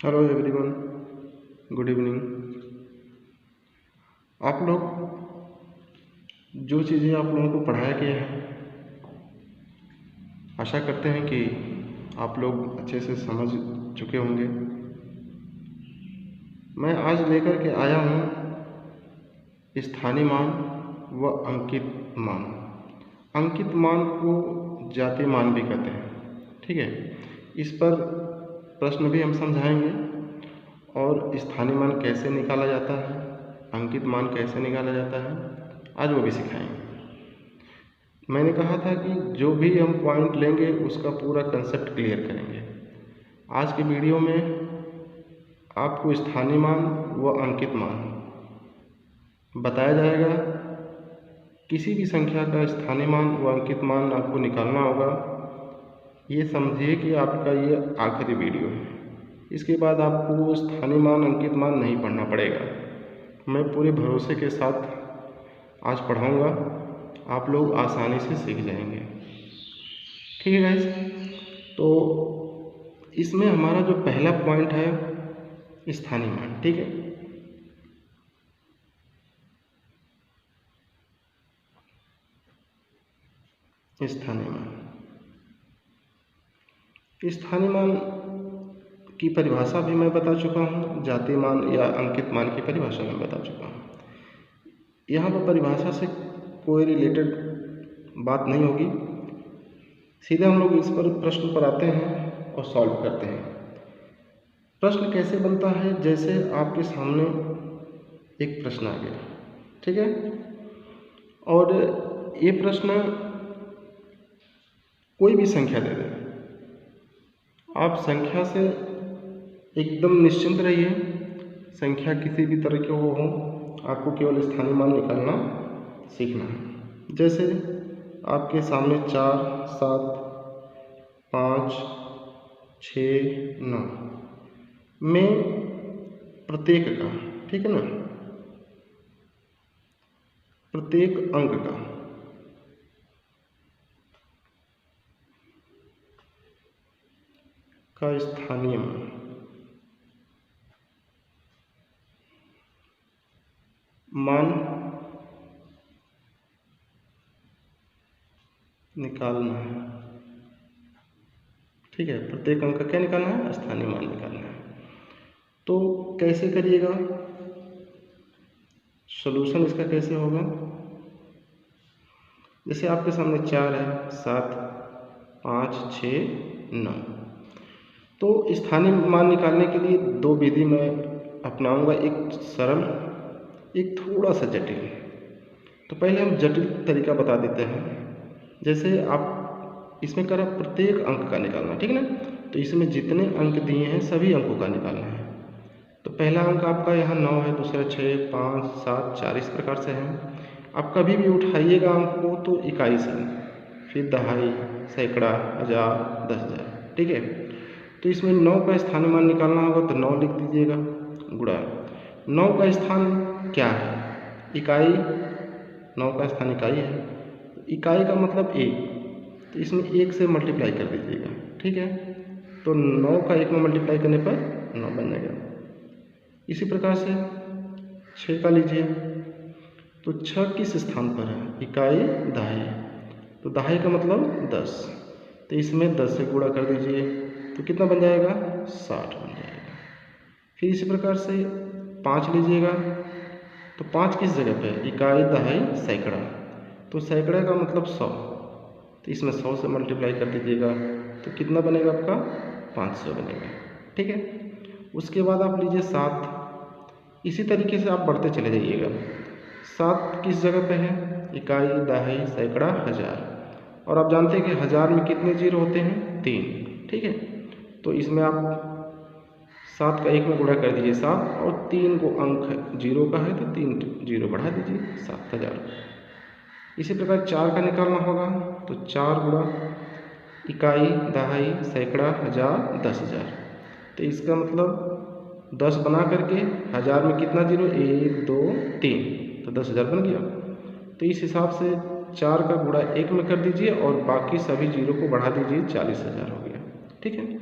Hello everyone, good evening. आप लोग जो चीज़ें आप लोगों को पढ़ाया गया है, आशा करते हैं कि आप लोग अच्छे से समझ चुके होंगे। मैं आज लेकर के आया हूँ स्थानीय मान व अंकित मान। अंकित मान को जातीय मान भी कहते हैं, ठीक है। इस पर प्रश्न भी हम समझाएंगे और स्थानीय मान कैसे निकाला जाता है, अंकित मान कैसे निकाला जाता है, आज वो भी सिखाएंगे। मैंने कहा था कि जो भी हम पॉइंट लेंगे उसका पूरा कंसेप्ट क्लियर करेंगे। आज की वीडियो में आपको स्थानीय मान व अंकित मान बताया जाएगा। किसी भी संख्या का स्थानीय मान व अंकित मान आपको निकालना होगा। ये समझिए कि आपका ये आखिरी वीडियो है। इसके बाद आपको स्थानीय मान अंकित मान नहीं पढ़ना पड़ेगा। मैं पूरे भरोसे के साथ आज पढ़ाऊँगा, आप लोग आसानी से सीख जाएंगे, ठीक है गाइस। तो इसमें हमारा जो पहला पॉइंट है स्थानीय मान, ठीक है। स्थानीय मान की परिभाषा भी मैं बता चुका हूँ, जातीय मान या अंकित मान की परिभाषा मैं बता चुका हूँ। यहाँ पर परिभाषा से कोई रिलेटेड बात नहीं होगी, सीधे हम लोग इस पर प्रश्न पर आते हैं और सॉल्व करते हैं। प्रश्न कैसे बनता है, जैसे आपके सामने एक प्रश्न आ गया, ठीक है, और ये प्रश्न कोई भी संख्या दे दे, आप संख्या से एकदम निश्चिंत रहिए। संख्या किसी भी तरह के वो हो, आपको केवल स्थानीय मान निकालना सीखना है। जैसे आपके सामने 4, 7, 5, 6, 9 में प्रत्येक का, ठीक है ना, प्रत्येक अंक का स्थानीय मान निकालना है, ठीक है। प्रत्येक अंक का क्या निकालना है, स्थानीय मान निकालना है। तो कैसे करिएगा, सॉल्यूशन इसका कैसे होगा। जैसे आपके सामने 4 है, 7, 5, 6, 9, तो स्थानीय मान निकालने के लिए दो विधि मैं अपनाऊंगा, एक सरल, एक थोड़ा सा जटिल। तो पहले हम जटिल तरीका बता देते हैं। जैसे आप इसमें करा प्रत्येक अंक का निकालना, ठीक है ना। तो इसमें जितने अंक दिए हैं सभी अंकों का निकालना है। तो पहला अंक आपका यहाँ 9 है, दूसरा 6, 5, 7, 4 इस प्रकार से है। आप कभी भी उठाइएगा अंक को तो इकाई से, फिर दहाई, सैकड़ा, हज़ार, 10,000, ठीक है। तो इसमें 9 का स्थानीय मान निकालना होगा तो 9 लिख दीजिएगा, गुणा 9 का स्थान क्या है, इकाई। 9 का स्थान इकाई है, इकाई का मतलब 1, तो इसमें 1 से मल्टीप्लाई कर दीजिएगा, ठीक है। तो 9 का 1 में मल्टीप्लाई करने पर 9 बन जाएगा। इसी प्रकार से 6 का लीजिए, तो 6 किस स्थान पर है, इकाई, दहाई, तो दहाई का मतलब 10, तो इसमें 10 से गुणा कर दीजिए तो कितना बन जाएगा, 60 बन जाएगा। फिर इसी प्रकार से 5 लीजिएगा, तो 5 किस जगह पे है, इकाई, दहाई, सैकड़ा, तो सैकड़ा का मतलब 100, तो इसमें 100 से मल्टीप्लाई कर दीजिएगा तो कितना बनेगा आपका, 500 बनेगा, ठीक है। उसके बाद आप लीजिए 7, इसी तरीके से आप बढ़ते चले जाइएगा। 7 किस जगह पे है, इकाई, दहाई, सैकड़ा, हज़ार, और आप जानते हैं कि हज़ार में कितने जीरो होते हैं, 3, ठीक है। तो इसमें आप 7 का 1 में गुणा कर दीजिए 7, और 3 को अंक जीरो का है तो 3 जीरो बढ़ा दीजिए, 7,000। इसी प्रकार 4 का निकालना होगा, तो 4 गुणा इकाई, दहाई, सैकड़ा, हज़ार, 10,000, तो इसका मतलब 10 बना करके हज़ार में कितना जीरो, 1, 2, 3, तो 10,000 बन गया। तो इस हिसाब से 4 का गुणा 1 में कर दीजिए और बाकी सभी जीरो को बढ़ा दीजिए, 40,000 हो गया, ठीक है।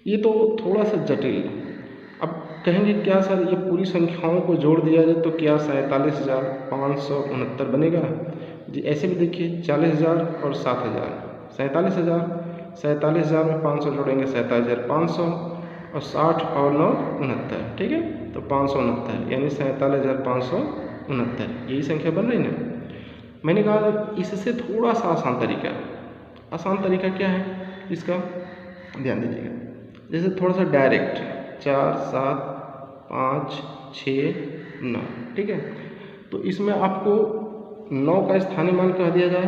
ये तो थोड़ा सा जटिल कहेंगे क्या सर ये पूरी संख्याओं को जोड़ दिया जाए तो क्या 47,569 बनेगा? जी ऐसे भी देखिए 40,000 और 7,000 47,000, 47,000 में 500 जोड़ेंगे 47,500 और 60 और 9 69, ठीक है, तो 569 यानी 47,569 यही संख्या बन रही ना। मैंने कहा इससे थोड़ा सा आसान तरीका क्या है इसका, ध्यान दीजिएगा। जैसे थोड़ा सा डायरेक्ट 4 7 5 6 9, ठीक है, तो इसमें आपको 9 का स्थानीय मान कह दिया जाए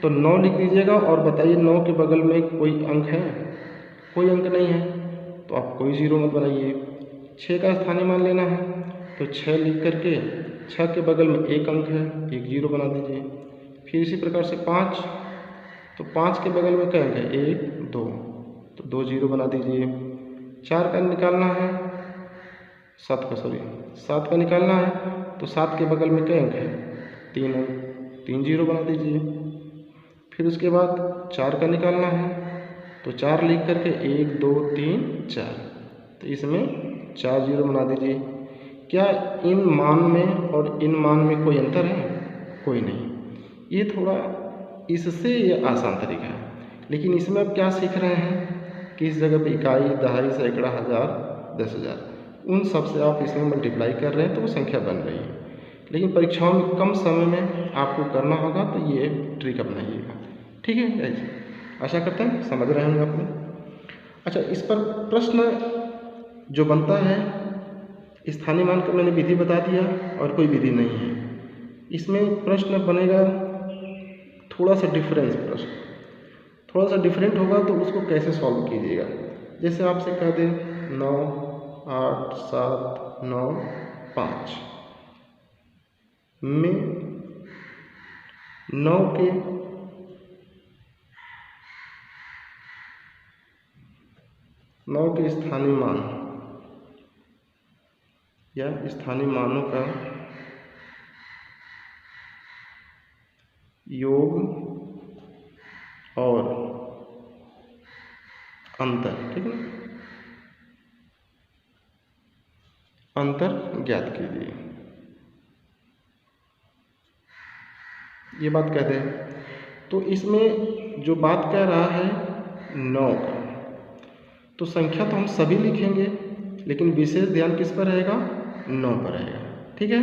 तो 9 लिख दीजिएगा और बताइए 9 के बगल में कोई अंक है? कोई अंक नहीं है, तो आप कोई जीरो मत बनाइए। 6 का स्थानीय मान लेना है तो 6 लिख करके 6 के बगल में एक अंक है, एक जीरो बना दीजिए। फिर इसी प्रकार से 5, तो 5 के बगल में क्या अंक है? 1 2, तो 2 जीरो बना दीजिए। 4 का निकालना है, 7 का निकालना है तो 7 के बगल में क्या अंक है? 3 अंक, 3 जीरो बना दीजिए। फिर उसके बाद 4 का निकालना है तो 4 लिख करके 1 2 3 4, तो इसमें 4 जीरो बना दीजिए। क्या इन मान में और इन मान में कोई अंतर है? कोई नहीं। ये थोड़ा इससे ये आसान तरीका है, लेकिन इसमें आप क्या सीख रहे हैं कि इस जगह पे इकाई, दहाई, सैकड़ा, हज़ार, 10,000 उन सब से आप इसमें मल्टीप्लाई कर रहे हैं तो वो संख्या बन रही है। लेकिन परीक्षाओं में कम समय में आपको करना होगा तो ये ट्रिक अपनाइएगा, ठीक है गाइस। आशा करते हैं समझ रहे होंगे आपने। अच्छा, इस पर प्रश्न जो बनता है, स्थानीय मान का मैंने विधि बता दिया और कोई विधि नहीं है। इसमें प्रश्न बनेगा थोड़ा सा डिफरेंट होगा, तो उसको कैसे सॉल्व कीजिएगा। जैसे आपसे कह दें 9 8 7 9 5 में 9 के स्थानीय मान या स्थानीय मानों का योग और अंतर, ठीक है ना, अंतर ज्ञात कीजिए। ये बात कहते हैं, तो इसमें जो बात कह रहा है 9 का, तो संख्या तो हम सभी लिखेंगे लेकिन विशेष ध्यान किस पर रहेगा? 9 पर रहेगा, ठीक है।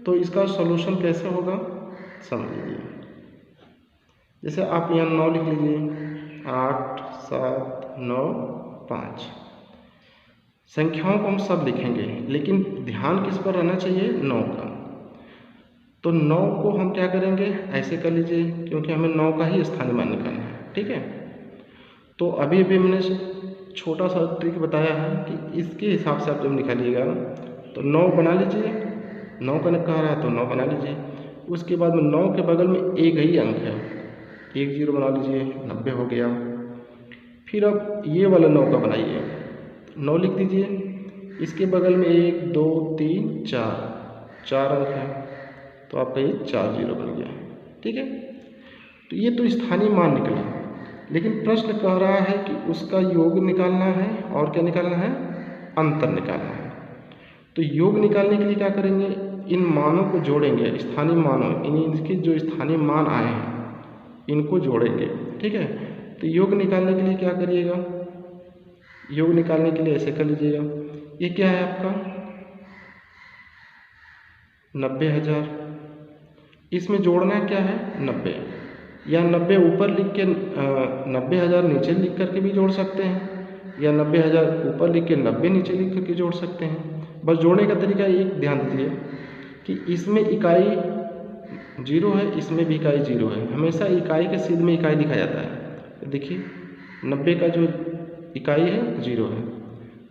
तो इसका सॉल्यूशन कैसे होगा समझ लीजिए। जैसे आप यहाँ 9 लिख लीजिए, 8 7 9 5 संख्याओं को हम सब लिखेंगे लेकिन ध्यान किस पर रहना चाहिए? 9 का। तो 9 को हम क्या करेंगे? ऐसे कर लीजिए, क्योंकि हमें 9 का ही स्थानीय मान निकालना है, ठीक है। तो अभी मैंने छोटा सा ट्रिक बताया है कि इसके हिसाब से आप जब निकालिएगा तो 9 बना लीजिए, 9 का कह रहा है तो 9 बना लीजिए। उसके बाद में 9 के बगल में एक ही अंक है, एक जीरो बना लीजिए, 90 हो गया। फिर अब ये वाला 9 का बनाइए, 9 लिख दीजिए, इसके बगल में 1 2 3 4 अंक है, तो आपका ये 4 जीरो बन गया, ठीक है। तो ये तो स्थानीय मान निकला, लेकिन प्रश्न कह रहा है कि उसका योग निकालना है और क्या निकालना है? अंतर निकालना है। तो योग निकालने के लिए क्या करेंगे? इन मानों को जोड़ेंगे, स्थानीय मानों, इनके जो स्थानीय मान आए हैं इनको जोड़ेंगे, ठीक है। तो योग निकालने के लिए क्या करिएगा? योग निकालने के लिए ऐसे कर लीजिएगा, ये क्या है आपका 90,000, इसमें जोड़ना क्या है 90, या 90 ऊपर लिख के 90,000 नीचे लिख करके भी जोड़ सकते हैं, या 90,000 ऊपर लिख के 90 नीचे लिख करके जोड़ सकते हैं। बस जोड़ने का तरीका एक ध्यान दीजिए कि इसमें इकाई 0 है, इसमें भी इकाई 0 है। हमेशा इकाई के सिद्ध में इकाई लिखा जाता है। देखिए 90 का जो इकाई है 0 है,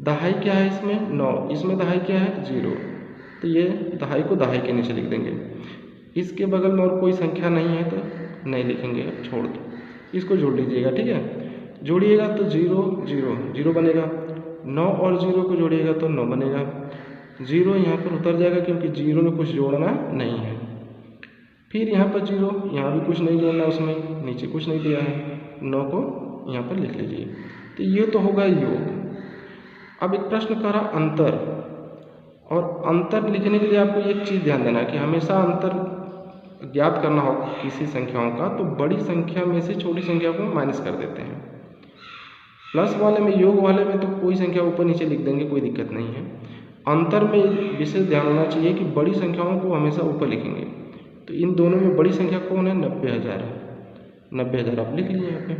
दहाई क्या है इसमें 9, इसमें दहाई क्या है 0, तो ये दहाई को दहाई के नीचे लिख देंगे। इसके बगल में और कोई संख्या नहीं है तो नहीं लिखेंगे, छोड़ दो, इसको जोड़ लीजिएगा, ठीक है। जोड़िएगा तो 0 0 0 बनेगा, 9 और 0 को जोड़िएगा तो 9 बनेगा। 0 यहाँ पर उतर जाएगा क्योंकि 0 में कुछ जोड़ना नहीं है। फिर यहाँ पर 0, यहाँ भी कुछ नहीं जोड़ना, उसमें नीचे कुछ नहीं दिया है, 9 को यहाँ पर लिख लीजिए। तो ये तो होगा योग। अब एक प्रश्न कह रहा अंतर, और अंतर लिखने के लिए आपको एक चीज़ ध्यान देना है कि हमेशा अंतर ज्ञात करना हो किसी संख्याओं का तो बड़ी संख्या में से छोटी संख्या को माइनस कर देते हैं। प्लस वाले में, योग वाले में तो कोई संख्या ऊपर नीचे लिख देंगे, कोई दिक्कत नहीं है। अंतर में विशेष ध्यान होना चाहिए कि बड़ी संख्याओं को हमेशा ऊपर लिखेंगे। तो इन दोनों में बड़ी संख्या कौन है? 90,000 है। 90,000 आप लिख लीजिए यहाँ पे।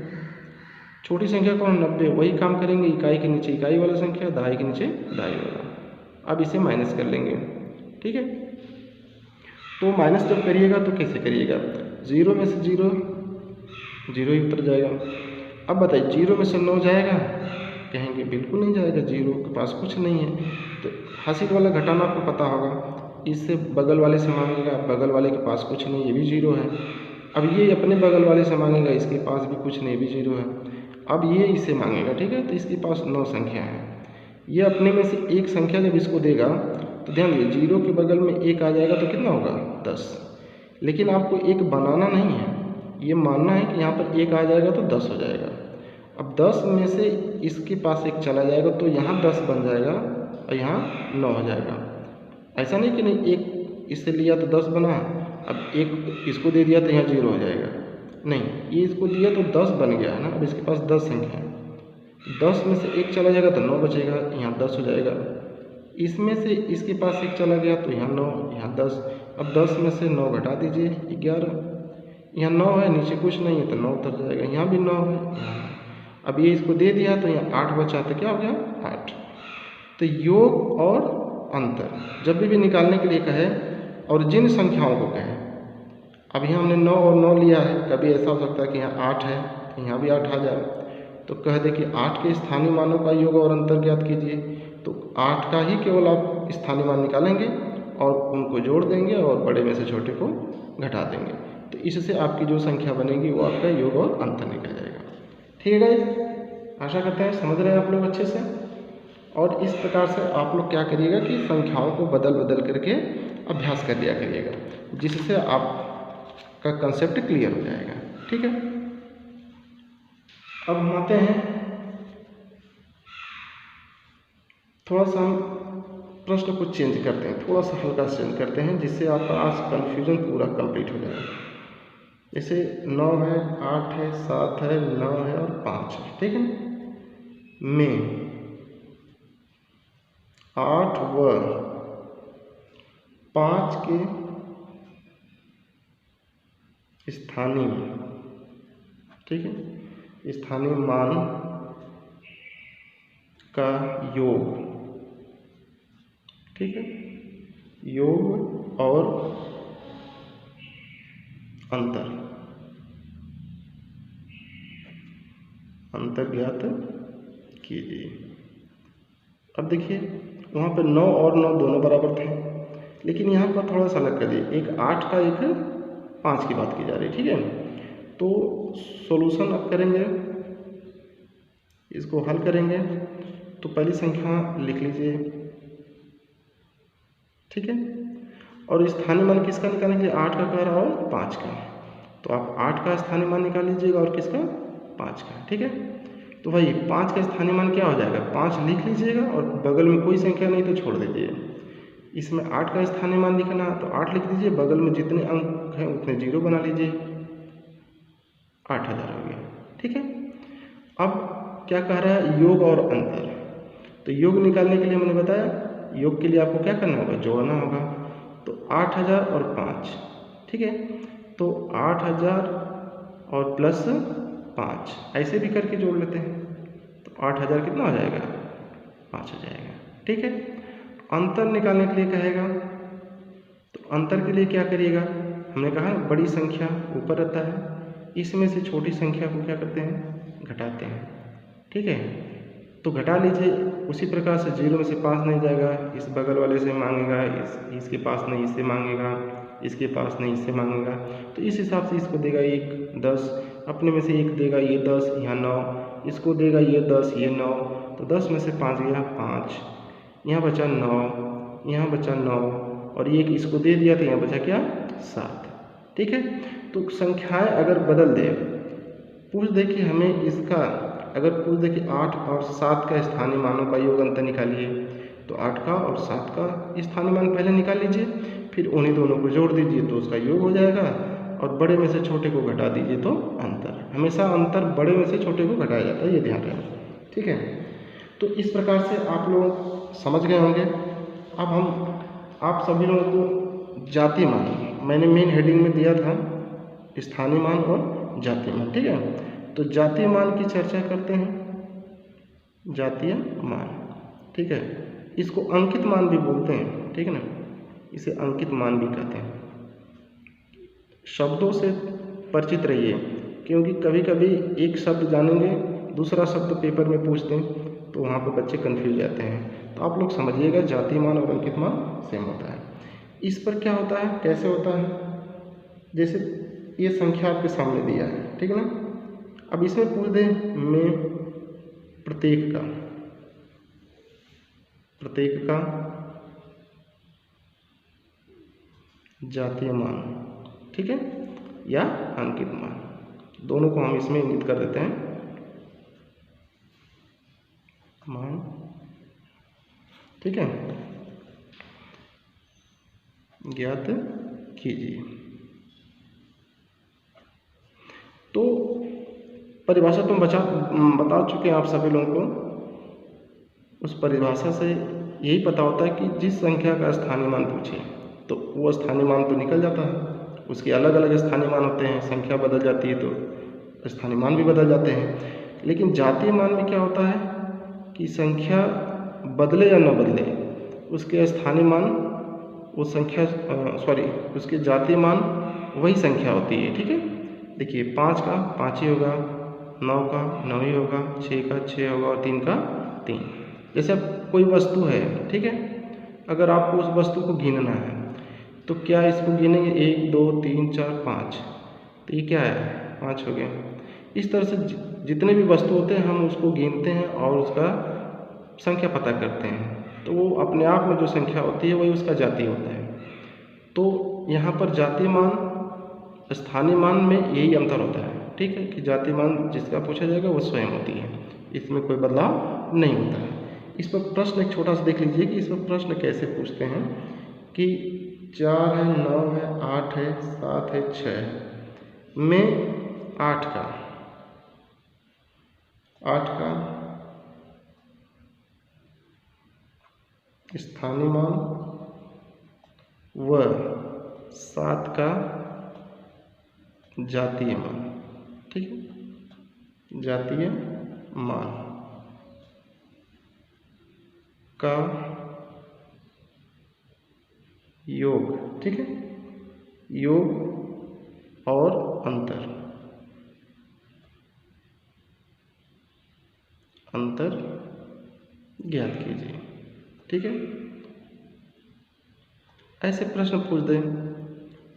छोटी संख्या कौन? 90। वही काम करेंगे, इकाई के नीचे इकाई वाला संख्या, दहाई के नीचे दहाई वाला। अब इसे माइनस कर लेंगे, ठीक है। तो माइनस जब करिएगा तो कैसे करिएगा? 0 में से 0 ही उतर जाएगा। अब बताइए 0 में से 9 जाएगा? कहेंगे बिल्कुल नहीं जाएगा, 0 के पास कुछ नहीं है। तो हासिल वाला घटाना आपको पता होगा, इससे बगल वाले से मांगेगा, बगल वाले के पास कुछ नहीं, ये भी 0 है। अब ये अपने बगल वाले से मांगेगा, इसके पास भी कुछ नहीं, भी 0 है। अब ये इससे मांगेगा, ठीक है, तो इसके पास 9 संख्या है। ये अपने में से एक संख्या जब इसको देगा तो ध्यान दीजिए 0 के बगल में 1 आ जाएगा तो कितना होगा? 10। लेकिन आपको 1 बनाना नहीं है, ये मानना है कि यहाँ पर 1 आ जाएगा तो 10 हो जाएगा। अब 10 में से इसके पास 1 चला जाएगा तो यहाँ 10 बन जाएगा और यहाँ 9 हो जाएगा। ऐसा नहीं कि नहीं 1 इससे लिया तो 10 बना, अब 1 इसको दे दिया तो यहाँ 0 हो जाएगा, नहीं, ये इसको दिया तो 10 बन गया है ना। अब इसके पास 10 संख्या है, 10 में से 1 चला जाएगा तो 9 बचेगा, यहाँ 10 हो जाएगा। इसमें से इसके पास 1 चला गया तो यहाँ 9, यहाँ 10। अब 10 में से 9 घटा दीजिए, 11। यहाँ 9 है, नीचे कुछ नहीं है तो 9 उतर जाएगा, यहाँ भी 9 है, यहाँ। अब ये इसको दे दिया तो यहाँ 8 बचा तो क्या हो गया? 8। तो योग और अंतर जब भी निकालने के लिए कहे और जिन संख्याओं को कहे, अब यहाँ हमने 9 और 9 लिया है, कभी ऐसा हो सकता है कि यहाँ 8 है, यहाँ भी 8 आ जाए, तो कह दे कि 8 के स्थानीय मानों का योग और अंतर ज्ञात कीजिए। तो 8 का ही केवल आप स्थानीय मान निकालेंगे और उनको जोड़ देंगे और बड़े में से छोटे को घटा देंगे, तो इससे आपकी जो संख्या बनेगी वो आपका योग और अंतर निकल जाएगा। ठीक है गाइस, आशा करते हैं समझ रहे हैं आप लोग अच्छे से। और इस प्रकार से आप लोग क्या करिएगा कि संख्याओं को बदल बदल करके अभ्यास कर लिया करिएगा, जिससे आपका कंसेप्ट क्लियर हो जाएगा। ठीक है, अब हम आते हैं, थोड़ा सा हम प्रश्न को चेंज करते हैं, थोड़ा सा हल्का चेंज करते हैं, जिससे आपका आज कन्फ्यूजन पूरा कंप्लीट हो जाएगा। जैसे 9 है, 8 है, 7 है, 9 है और 5 है, ठीक है। में 8 व 5 के स्थानीय, ठीक है, स्थानीय मान का योग, ठीक है, योग और अंतर ज्ञात कीजिए। अब देखिए वहाँ पर 9 और 9 दोनों बराबर थे, लेकिन यहाँ पर थोड़ा सा अलग कर दिए, एक 8 का एक 5 की बात की जा रही है, ठीक है। तो सॉल्यूशन अब करेंगे, इसको हल करेंगे। तो पहली संख्या लिख लीजिए, ठीक है, और स्थानीय मान किसका निकालने के लिए? 8 का कह रहा हो 5 का, तो आप 8 का स्थानीय मान निकाल लीजिएगा और किसका? 5 का, ठीक है। तो भाई 5 का स्थानीय मान क्या हो जाएगा? 5 लिख लीजिएगा और बगल में कोई संख्या नहीं तो छोड़ दीजिए। इसमें 8 का स्थानीय मान लिखना तो 8 लिख दीजिए, बगल में जितने अंक हैं उतने 0 बना लीजिए, 8000 हो गया, ठीक है। अब क्या कह रहा है? योग और अंतर। तो योग निकालने के लिए मैंने बताया, योग के लिए आपको क्या करना होगा? जोड़ना होगा। तो 8000 और 5, ठीक है, तो 8000 और प्लस 5 ऐसे भी करके जोड़ लेते हैं, तो 8000 कितना हो जाएगा? 5 हो जाएगा, ठीक है। अंतर निकालने के लिए कहेगा, तो अंतर के लिए क्या करिएगा? हमने कहा बड़ी संख्या ऊपर रहता है, इसमें से छोटी संख्या को क्या करते हैं? घटाते हैं, ठीक है। तो घटा लीजिए, उसी प्रकार से 0 में से 5 नहीं जाएगा, इस बगल वाले से मांगेगा, इसके पास नहीं इससे मांगेगा, इसके पास नहीं इससे मांगेगा, तो इस हिसाब से इसको देगा 1, 10, अपने में से 1 देगा, ये 10, यहाँ 9, इसको देगा ये 10, ये 9, तो 10 में से 5 गया 5, यहाँ बचा 9, यहाँ बचा 9 और ये इसको दे दिया तो यहाँ बचा क्या? 7, ठीक है। तो संख्याएं अगर बदल दे, पूछ दे कि हमें इसका अगर पूछ दे कि 8 और 7 का स्थानीय मानों का योग अंतर निकालिए, तो 8 का और 7 का स्थानीय मान पहले निकाल लीजिए, फिर उन्हीं दोनों को जोड़ दीजिए तो उसका योग हो जाएगा, और बड़े में से छोटे को घटा दीजिए तो अंतर। हमेशा अंतर बड़े में से छोटे को घटाया जाता है, ये ध्यान रखना, ठीक है। तो इस प्रकार से आप लोग समझ गए होंगे। अब आप सभी लोगों को जातीय मान, मैंने मेन हेडिंग में दिया था स्थानीय मान और जातीय मान, ठीक है। तो जातीय मान की चर्चा करते हैं। जातीय मान, ठीक है, इसको अंकित मान भी बोलते हैं, ठीक है ना, इसे अंकित मान भी कहते हैं। शब्दों से परिचित रहिए, क्योंकि कभी कभी एक शब्द जानेंगे, दूसरा शब्द पेपर में पूछते हैं तो वहाँ पर बच्चे कंफ्यूज जाते हैं। तो आप लोग समझिएगा जातीय मान और अंकित मान सेम होता है। इस पर क्या होता है, कैसे होता है, जैसे ये संख्या आपके सामने दिया है, ठीक है ना। अब इसमें पूछ दे में प्रत्येक का जातीय मान, ठीक है, या अंकित मान, दोनों को हम इसमें इंगित कर देते हैं मान, ठीक है, ज्ञात कीजिए। तो परिभाषा तो बता चुके हैं आप सभी लोगों को। उस परिभाषा से यही पता होता है कि जिस संख्या का स्थानीय मान पूछे तो वो स्थानीय मान तो निकल जाता है। उसके अलग अलग स्थानीय मान होते हैं, संख्या बदल जाती है तो स्थानीय मान भी बदल जाते हैं। लेकिन जातीय मान में क्या होता है कि संख्या बदले या न बदले, उसके स्थानीय मान वो संख्या उसके जातीय मान वही संख्या होती है, ठीक है। देखिए 5 का 5 ही होगा, 9 का 9 ही होगा, 6 का 6 होगा और 3 का 3। जैसे अब कोई वस्तु है, ठीक है, अगर आपको उस वस्तु को गिनना है तो क्या इसको गिनेंगे 1 2 3 4 5, तो ये क्या है 5 हो गया। इस तरह से जितने भी वस्तु होते हैं हम उसको गिनते हैं और उसका संख्या पता करते हैं, तो वो अपने आप में जो संख्या होती है वही उसका जातीय होता है। तो यहाँ पर जातीय मान स्थानीय मान में यही अंतर होता है, ठीक है, कि जातीय मान जिसका पूछा जाएगा वो स्वयं होती है, इसमें कोई बदलाव नहीं होता है। इस पर प्रश्न एक छोटा सा देख लीजिए कि इस पर प्रश्न कैसे पूछते हैं कि 4 है, 9 है, 8 है, 7 है, 6 में 8 का स्थानीय मान व 7 का जातीय मान, ठीक है, जातीय मान का योग, ठीक है, योग और अंतर ज्ञात कीजिए, ठीक है। ऐसे प्रश्न पूछ दें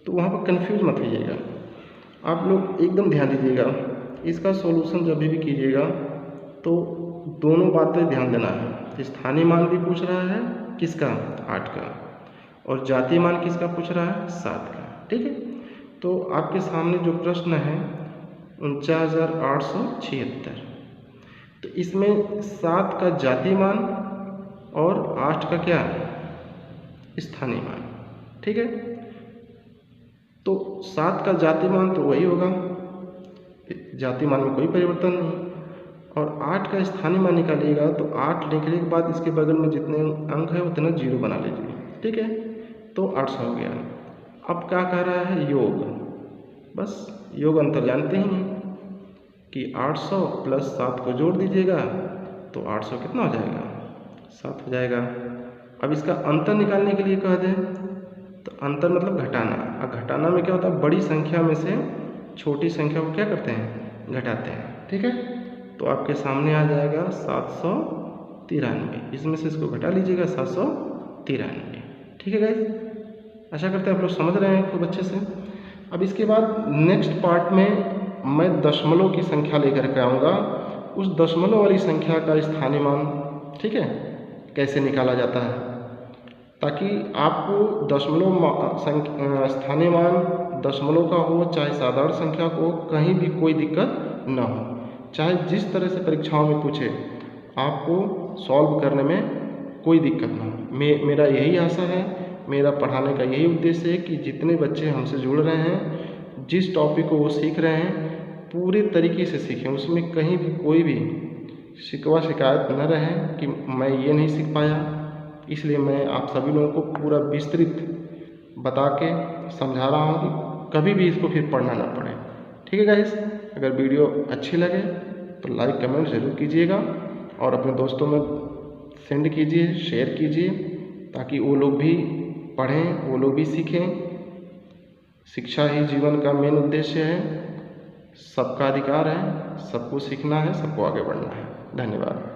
तो वहाँ पर कंफ्यूज मत होइएगा, आप लोग एकदम ध्यान दीजिएगा। इसका सॉल्यूशन जब भी कीजिएगा तो दोनों बातें ध्यान देना है। स्थानीय मान भी पूछ रहा है किसका 8 का, और जातीय मान किसका पूछ रहा है 7 का, ठीक है। तो आपके सामने जो प्रश्न है 49,876, तो इसमें 7 का जातीय मान और 8 का क्या स्थानीय मान, ठीक है। तो 7 का जातीय मान तो वही होगा, जातीय मान में कोई परिवर्तन नहीं, और 8 का स्थानीय मान निकालिएगा तो 8 निकलने के बाद इसके बगल में जितने अंक है उतना 0 बना लीजिए, ठीक है। तो 800 हो गया। अब क्या कह रहा है योग, बस योग अंतर जानते ही हैं कि 800 प्लस 7 को जोड़ दीजिएगा तो 800 कितना हो जाएगा 7 हो जाएगा। अब इसका अंतर निकालने के लिए कह दें तो अंतर मतलब घटाना, और घटाना में क्या होता है बड़ी संख्या में से छोटी संख्या को क्या करते हैं घटाते हैं, ठीक है। तो आपके सामने आ जाएगा 793, इसमें से इसको घटा लीजिएगा 793, ठीक है गाइस। आशा करते हैं आप लोग समझ रहे हैं खूब अच्छे से। अब इसके बाद नेक्स्ट पार्ट में मैं दशमलव की संख्या लेकर के आऊँगा, उस दशमलव वाली संख्या का स्थानीय मान, ठीक है, कैसे निकाला जाता है, ताकि आपको दशमलव स्थानीय मान दशमलव का हो चाहे साधारण संख्या को, कहीं भी कोई दिक्कत ना हो। चाहे जिस तरह से परीक्षाओं में पूछे, आपको सॉल्व करने में कोई दिक्कत ना हो। मेरा यही आशा है, मेरा पढ़ाने का यही उद्देश्य है कि जितने बच्चे हमसे जुड़ रहे हैं, जिस टॉपिक को वो सीख रहे हैं पूरे तरीके से सीखें, उसमें कहीं भी कोई भी शिकवा शिकायत न रहे कि मैं ये नहीं सीख पाया। इसलिए मैं आप सभी लोगों को पूरा विस्तृत बता के समझा रहा हूँ कि कभी भी इसको फिर पढ़ना ना पड़े। ठीक है गाइस, अगर वीडियो अच्छी लगे तो लाइक कमेंट ज़रूर कीजिएगा और अपने दोस्तों में सेंड कीजिए, शेयर कीजिए, ताकि वो लोग भी पढ़ें, वो लोग भी सीखें। शिक्षा ही जीवन का मेन उद्देश्य है, सबका अधिकार है, सबको सीखना है, सबको आगे बढ़ना है। धन्यवाद।